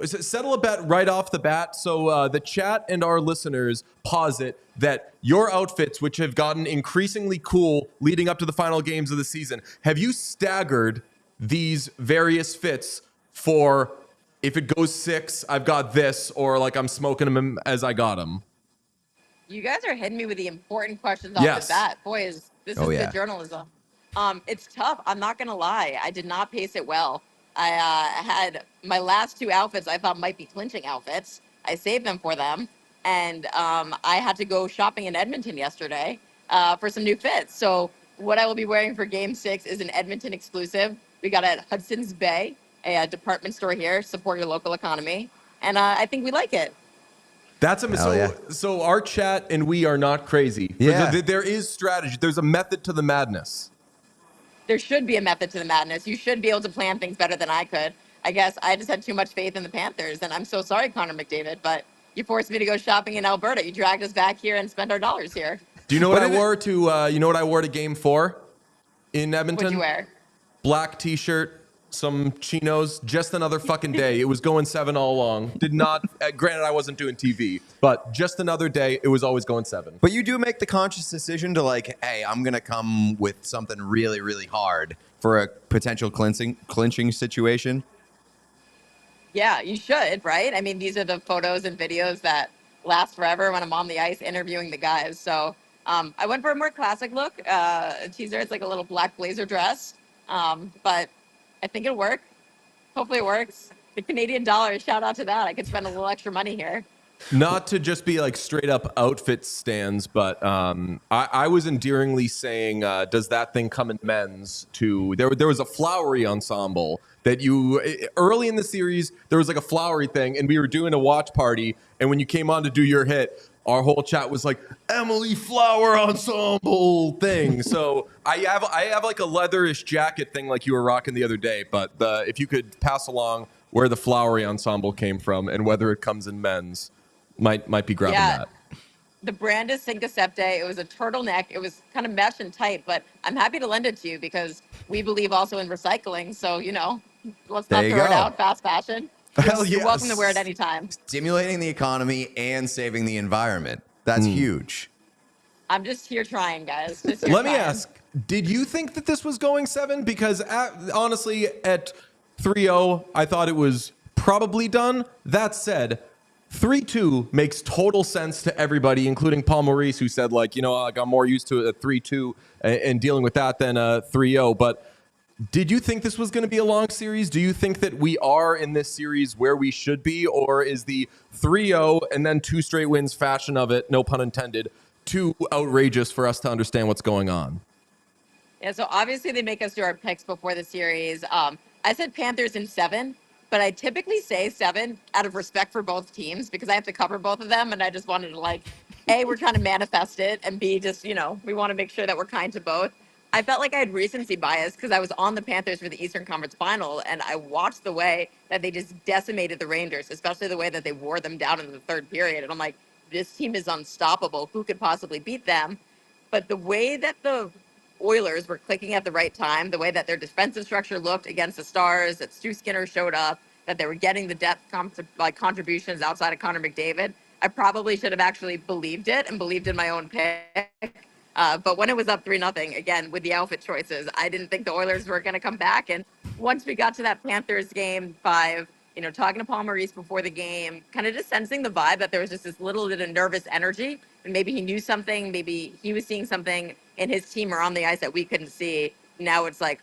Settle a bet right off the bat. So the chat and our listeners posit that your outfits, which have gotten increasingly cool leading up to the final games of the season, have you staggered these various fits for if it goes 6, I've got this, or like I'm smoking them as I got them? You guys are hitting me with the important questions off the bat. Boys, this is good journalism. It's tough. I'm not going to lie. I did not pace it well. I had my last 2 outfits I thought might be clinching outfits. I saved them for them. And I had to go shopping in Edmonton yesterday for some new fits. So what I will be wearing for Game 6 is an Edmonton exclusive. We got it at Hudson's Bay, a department store here. Support your local economy. And I think we like it. That's so our chat and we are not crazy. Yeah. There is strategy. There's a method to the madness. There should be a method to the madness. You should be able to plan things better than I could. I guess I just had too much faith in the Panthers, and I'm so sorry, Connor McDavid, but you forced me to go shopping in Alberta. You dragged us back here and spent our dollars here. Do you know what I wore to? You know what I wore to Game 4 in Edmonton? What'd you wear? Black T-shirt, some chinos. Just another fucking day. It was going 7 all along. Did not. Granted, I wasn't doing TV, but just another day. It was always going 7. But you do make the conscious decision to like, hey, I'm gonna come with something really, really hard for a potential clinching situation. Yeah, you should, right? I mean, these are the photos and videos that last forever when I'm on the ice interviewing the guys. So I went for a more classic look. Teaser, it's like a little black blazer dress, but I think it'll work. Hopefully it works. The Canadian dollar, shout out to that. I could spend a little extra money here. Not to just be like straight up outfit stands, but I was endearingly saying, does that thing come in men's too? There was a flowery ensemble that you, early in the series, there was like a flowery thing, and we were doing a watch party, and when you came on to do your hit, our whole chat was like, Emily Flower Ensemble thing. So I have like a leatherish jacket thing like you were rocking the other day, but if you could pass along where the flowery ensemble came from and whether it comes in men's, might be grabbing that. The brand is Cinque Septe. It was a turtleneck. It was kind of mesh and tight, but I'm happy to lend it to you because we believe also in recycling. So, let's not throw it out, fast fashion. You're welcome to wear it anytime. Stimulating the economy and saving the environment. That's huge. I'm just here trying, guys. Let me ask, did you think that this was going 7? Because honestly, at 3-0, I thought it was probably done. That said, 3-2 makes total sense to everybody, including Paul Maurice, who said, like, I got more used to a 3-2 and dealing with that than a 3-0. But did you think this was going to be a long series? Do you think that we are in this series where we should be? Or is the 3-0 and then 2 straight wins fashion of it, no pun intended, too outrageous for us to understand what's going on? Yeah, so obviously they make us do our picks before the series. I said Panthers in 7. But I typically say 7 out of respect for both teams because I have to cover both of them. And I just wanted to A, we're trying to manifest it. And B, just, we want to make sure that we're kind to both. I felt like I had recency bias because I was on the Panthers for the Eastern Conference Final. And I watched the way that they just decimated the Rangers, especially the way that they wore them down in the third period. And I'm like, this team is unstoppable. Who could possibly beat them? But the way that the Oilers were clicking at the right time, the way that their defensive structure looked against the Stars, that Stu Skinner showed up, that they were getting the depth contributions outside of Connor McDavid, I probably should have actually believed it and believed in my own pick. But when it was up 3-0, again, with the outfit choices, I didn't think the Oilers were going to come back. And once we got to that Panthers game 5, talking to Paul Maurice before the game, kind of just sensing the vibe that there was just this little bit of nervous energy. And maybe he knew something, maybe he was seeing something in his team or on the ice that we couldn't see. Now it's like,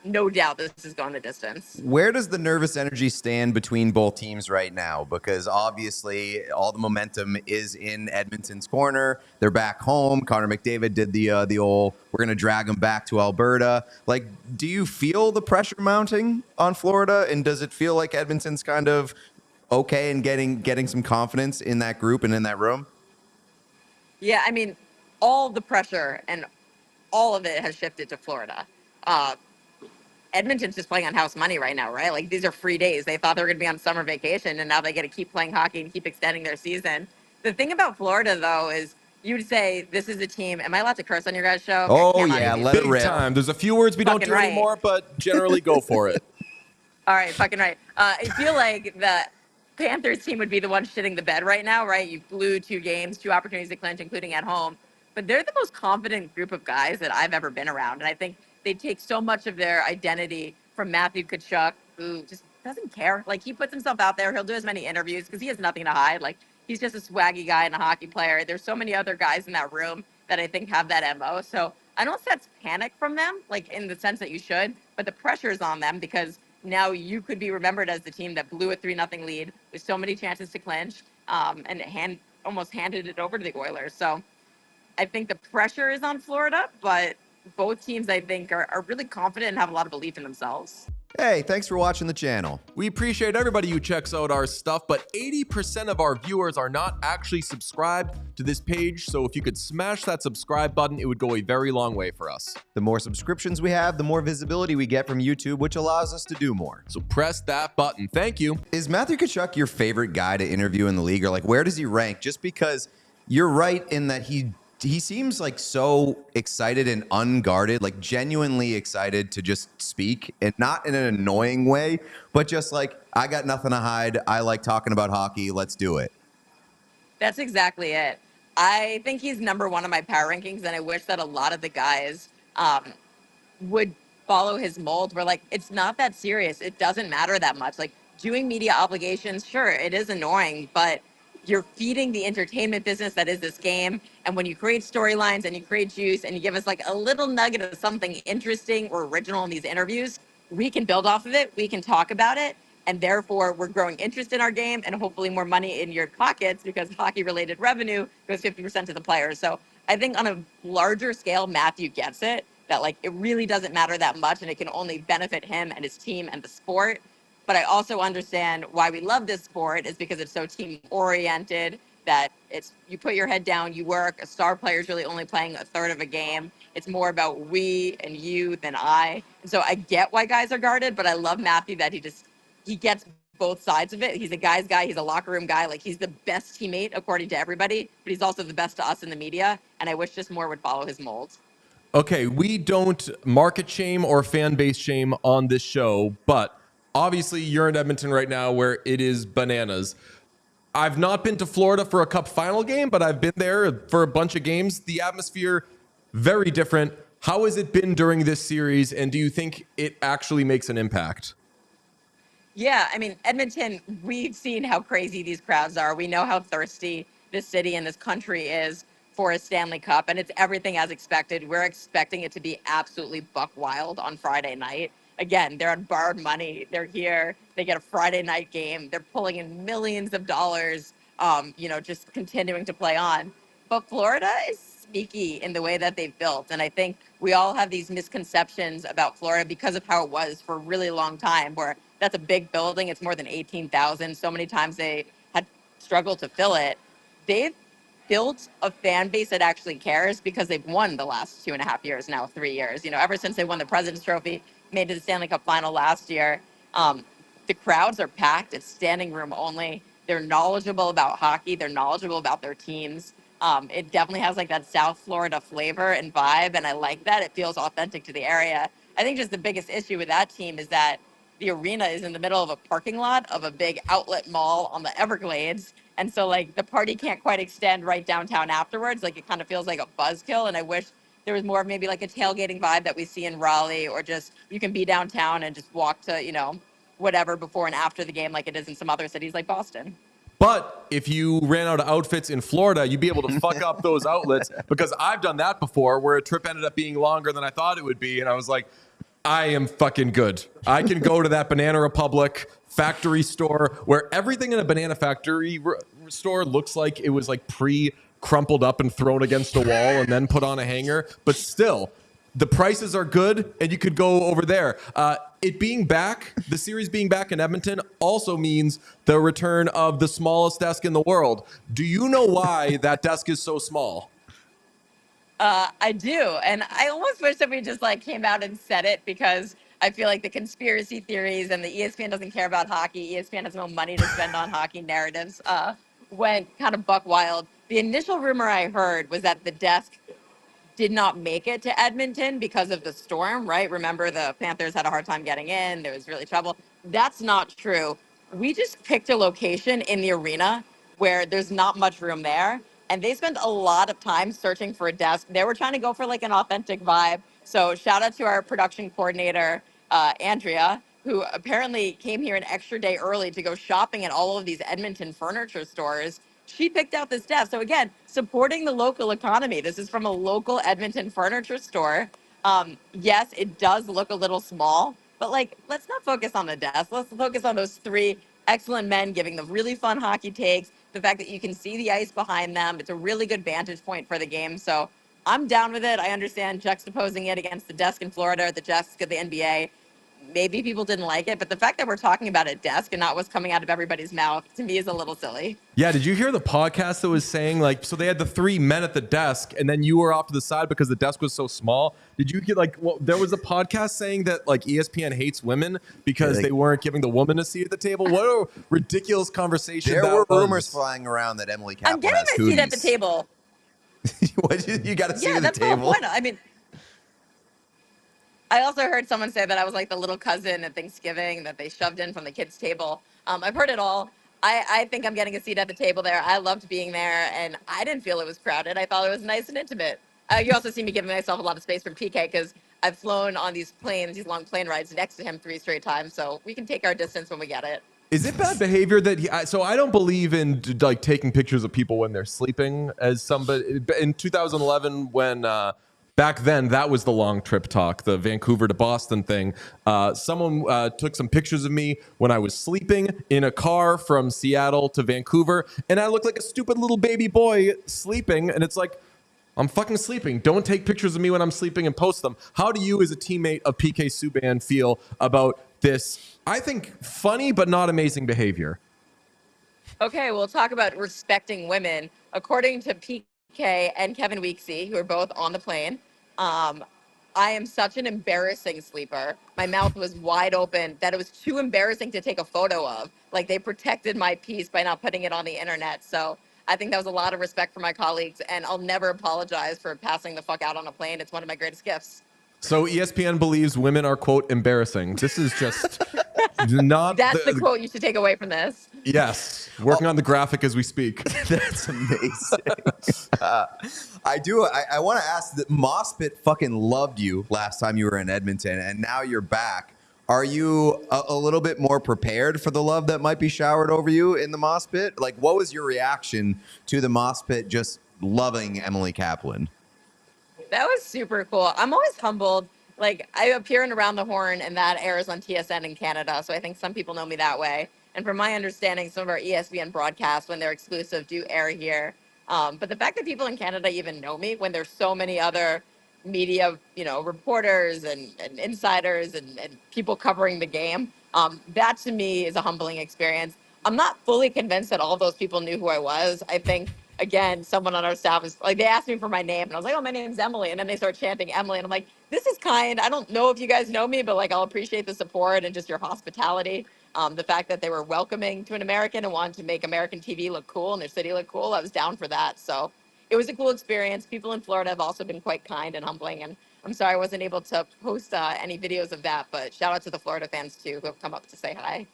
no doubt this is going the distance. Where does the nervous energy stand between both teams right now? Because obviously all the momentum is in Edmonton's corner. They're back home. Connor McDavid did the old, we're going to drag them back to Alberta. Like, do you feel the pressure mounting on Florida? And does it feel like Edmonton's kind of okay and getting some confidence in that group and in that room? Yeah, I mean, all the pressure and all of it has shifted to Florida. Edmonton's just playing on house money right now, right? Like, these are free days. They thought they were going to be on summer vacation, and now they get to keep playing hockey and keep extending their season. The thing about Florida, though, is you would say this is a team. Am I allowed to curse on your guys' show? Oh, yeah, let it rip. Time. There's a few words we don't do anymore, but generally go for it. All right, fucking right. I feel like that Panthers team would be the one shitting the bed right now, right? You blew 2 games, 2 opportunities to clinch, including at home. But they're the most confident group of guys that I've ever been around. And I think they take so much of their identity from Matthew Tkachuk, who just doesn't care. Like, he puts himself out there. He'll do as many interviews because he has nothing to hide. Like, he's just a swaggy guy and a hockey player. There's so many other guys in that room that I think have that MO. So I don't sense panic from them, like in the sense that you should, but the pressure is on them because now you could be remembered as the team that blew a 3-0 lead with so many chances to clinch, and almost handed it over to the Oilers. So I think the pressure is on Florida, but both teams, I think, are really confident and have a lot of belief in themselves. Hey, thanks for watching the channel. We appreciate everybody who checks out our stuff, but 80% of our viewers are not actually subscribed to this page, so if you could smash that subscribe button, it would go a very long way for us. The more subscriptions we have, the more visibility we get from YouTube, which allows us to do more. So press that button. Thank you. Is Matthew Tkachuk your favorite guy to interview in the league, or like where does he rank? Just because you're right in that he seems like so excited and unguarded, like genuinely excited to just speak, and not in an annoying way, but just like, I got nothing to hide. I like talking about hockey. Let's do it. That's exactly it. I think he's number 1 on my power rankings, and I wish that a lot of the guys would follow his mold. Where like, it's not that serious. It doesn't matter that much. Like, doing media obligations, sure, it is annoying, but you're feeding the entertainment business that is this game. And when you create storylines and you create juice and you give us like a little nugget of something interesting or original in these interviews, we can build off of it. We can talk about it. And therefore, we're growing interest in our game and hopefully more money in your pockets because hockey-related revenue goes 50% to the players. So I think on a larger scale, Matthew gets it, that like it really doesn't matter that much and it can only benefit him and his team and the sport. But I also understand why we love this sport is because it's so team oriented, that it's, you put your head down, you work. A star player is really only playing a third of a game. It's more about we and you than I. And so I get why guys are guarded, but I love Matthew that he gets both sides of it. He's a guy's guy. He's a locker room guy. Like, he's the best teammate according to everybody, but he's also the best to us in the media. And I wish just more would follow his mold. Okay, we don't market shame or fan base shame on this show, but obviously you're in Edmonton right now where it is bananas. I've not been to Florida for a Cup Final game, but I've been there for a bunch of games. The atmosphere, very different. How has it been during this series, and do you think it actually makes an impact? Yeah, I mean, Edmonton, we've seen how crazy these crowds are. We know how thirsty this city and this country is for a Stanley Cup, and it's everything as expected. We're expecting it to be absolutely buck wild on Friday night. Again, they're on borrowed money. They're here. They get a Friday night game. They're pulling in millions of dollars, just continuing to play on. But Florida is sneaky in the way that they've built. And I think we all have these misconceptions about Florida because of how it was for a really long time, where that's a big building. It's more than 18,000. So many times they had struggled to fill it. They've built a fan base that actually cares because they've won the last 2.5 years, now 3 years. Ever since they won the President's Trophy, made it to the Stanley Cup Final last year. The crowds are packed. It's standing room only. They're knowledgeable about hockey. They're knowledgeable about their teams. It definitely has like that South Florida flavor and vibe, and I like that. It feels authentic to the area. I think just the biggest issue with that team is that the arena is in the middle of a parking lot of a big outlet mall on the Everglades. And so like the party can't quite extend right downtown afterwards. Like, it kind of feels like a buzzkill. And I wish there was more of maybe like a tailgating vibe that we see in Raleigh, or just you can be downtown and just walk to, whatever before and after the game, like it is in some other cities like Boston. But if you ran out of outfits in Florida, you'd be able to fuck up those outlets, because I've done that before where a trip ended up being longer than I thought it would be. And I was like, I am fucking good. I can go to that Banana Republic factory store where everything in a banana factory store looks like it was like crumpled up and thrown against a wall and then put on a hanger. But still, the prices are good, and you could go over there. It being back, the series being back in Edmonton, also means the return of the smallest desk in the world. Do you know why that desk is so small? I do. And I almost wish that we just like came out and said it, because I feel like the conspiracy theories and the ESPN doesn't care about hockey, ESPN has no money to spend on hockey narratives, went kind of buck wild. The initial rumor I heard was that the desk did not make it to Edmonton because of the storm, right? Remember, the Panthers had a hard time getting in. There was really trouble. That's not true. we just picked a location in the arena where there's not much room there. And they spent a lot of time searching for a desk. They were trying to go for like an authentic vibe. So shout out to our production coordinator, Andrea, who apparently came here an extra day early to go shopping at all of these Edmonton furniture stores. She picked out this desk. So again, supporting the local economy. This is from a local Edmonton furniture store. Yes, it does look a little small, but like, let's not focus on the desk. Let's focus on those three excellent men giving the really fun hockey takes. The fact that you can see the ice behind them. It's a really good vantage point for the game. So I'm down with it. I understand juxtaposing it against the desk in Florida, the desk of the NBA. Maybe people didn't like it, but the fact that we're talking about a desk and not what's coming out of everybody's mouth to me is a little silly. Yeah, did you hear the podcast that was saying like, so they had the three men at the desk and then you were off to the side because the desk was so small? Did you get like, well, there was a podcast saying that like ESPN hates women because they weren't giving the woman a seat at the table? What a ridiculous conversation. There were rumors flying around that Emily Kaplan I'm getting has a seat at the table. You got a seat Yeah, at the that's the table? whole point. I mean, I also heard someone say that I was like the little cousin at Thanksgiving that they shoved in from the kids' table. I've heard it all. I think I'm getting a seat at the table there. I loved being there, and I didn't feel it was crowded. I thought it was nice and intimate. You also see me giving myself a lot of space from PK because I've flown on these planes, these long plane rides next to him 3 straight times, so we can take our distance when we get it. Is it bad behavior that so I don't believe in like taking pictures of people when they're sleeping as somebody in 2011 when back then that was the long trip talk, the Vancouver to Boston thing. Someone took some pictures of me when I was sleeping in a car from Seattle to Vancouver, and I looked like a stupid little baby boy sleeping, and it's like, I'm fucking sleeping. Don't take pictures of me when I'm sleeping and post them. How do you as a teammate of PK Subban feel about this, I think, funny but not amazing behavior? Okay, we'll talk about respecting women. According to PK and Kevin Weeksy, who are both on the plane, I am such an embarrassing sleeper. My mouth was wide open that it was too embarrassing to take a photo of. Like, they protected my peace by not putting it on the internet. So I think that was a lot of respect for my colleagues, and I'll never apologize for passing the fuck out on a plane. It's one of my greatest gifts. So ESPN believes women are, quote, embarrassing. This is just not... That's the quote you should take away from this. Yes. Working on the graphic as we speak. That's amazing. I want to ask that Mospit fucking loved you last time you were in Edmonton, and now you're back. Are you a little bit more prepared for the love that might be showered over you in the Mospit? Like, what was your reaction to the Mospit just loving Emily Kaplan? That was super cool. I'm always humbled. Like, I appear in Around the Horn, and that airs on TSN in Canada. So I think some people know me that way. And from my understanding, some of our ESPN broadcasts, when they're exclusive, do air here. But the fact that people in Canada even know me when there's so many other media, reporters and insiders and people covering the game, that to me is a humbling experience. I'm not fully convinced that all of those people knew who I was. I think, again, someone on our staff was like, they asked me for my name, and I was like, oh, my name's Emily. And then they start chanting Emily. And I'm like, this is kind. I don't know if you guys know me, but like, I'll appreciate the support and just your hospitality. The fact that they were welcoming to an American and wanted to make American TV look cool and their city look cool, I was down for that. So it was a cool experience. People in Florida have also been quite kind and humbling. And I'm sorry I wasn't able to post any videos of that, but shout out to the Florida fans too who have come up to say hi.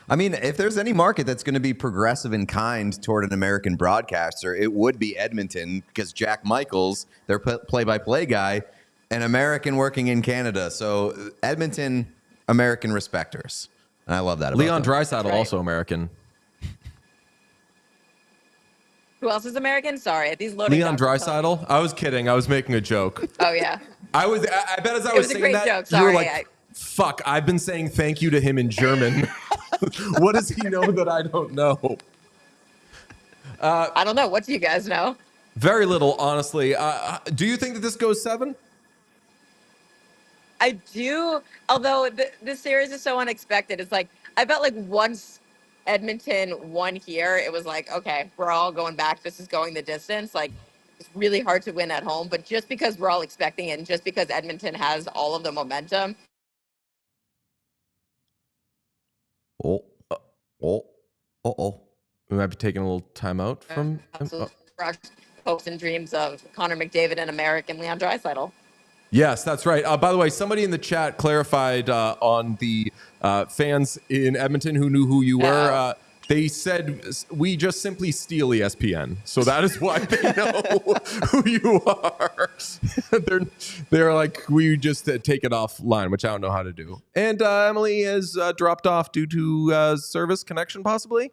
I mean, if there's any market that's going to be progressive and kind toward an American broadcaster, it would be Edmonton, because Jack Michaels, their play-by-play guy, an American working in Canada. So Edmonton, American respecters. And I love that about Leon them. Draisaitl, also American. Who else is American? Sorry, these loading Leon docks are Draisaitl? I was kidding. I was making a joke. Oh, yeah. I bet as I It was was a saying great that, joke. you were Sorry, like, fuck, I've been saying thank you to him in German. What does he know that I don't know? I don't know. What do you guys know? Very little, honestly. Do you think that this goes 7? I do, although this series is so unexpected. It's like, I felt like once Edmonton won here, it was like, okay, we're all going back. This is going the distance. Like, it's really hard to win at home. But just because we're all expecting it and just because Edmonton has all of the momentum. We might be taking a little time out from... Hopes and dreams of Connor McDavid and American Leon Draisaitl. Yes, that's right. By the way, somebody in the chat clarified on the fans in Edmonton who knew who you were. They said we just simply steal ESPN, so that is why they know who you are. they're like, we just take it offline, which I don't know how to do. And Emily has dropped off due to service connection, possibly.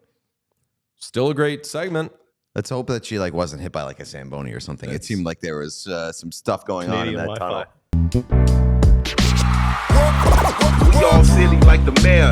Still a great segment. Let's hope that she like wasn't hit by like a Zamboni or something. It seemed like there was some stuff going Canadian on in that Wi-Fi. tunnel. We all silly like the mayor.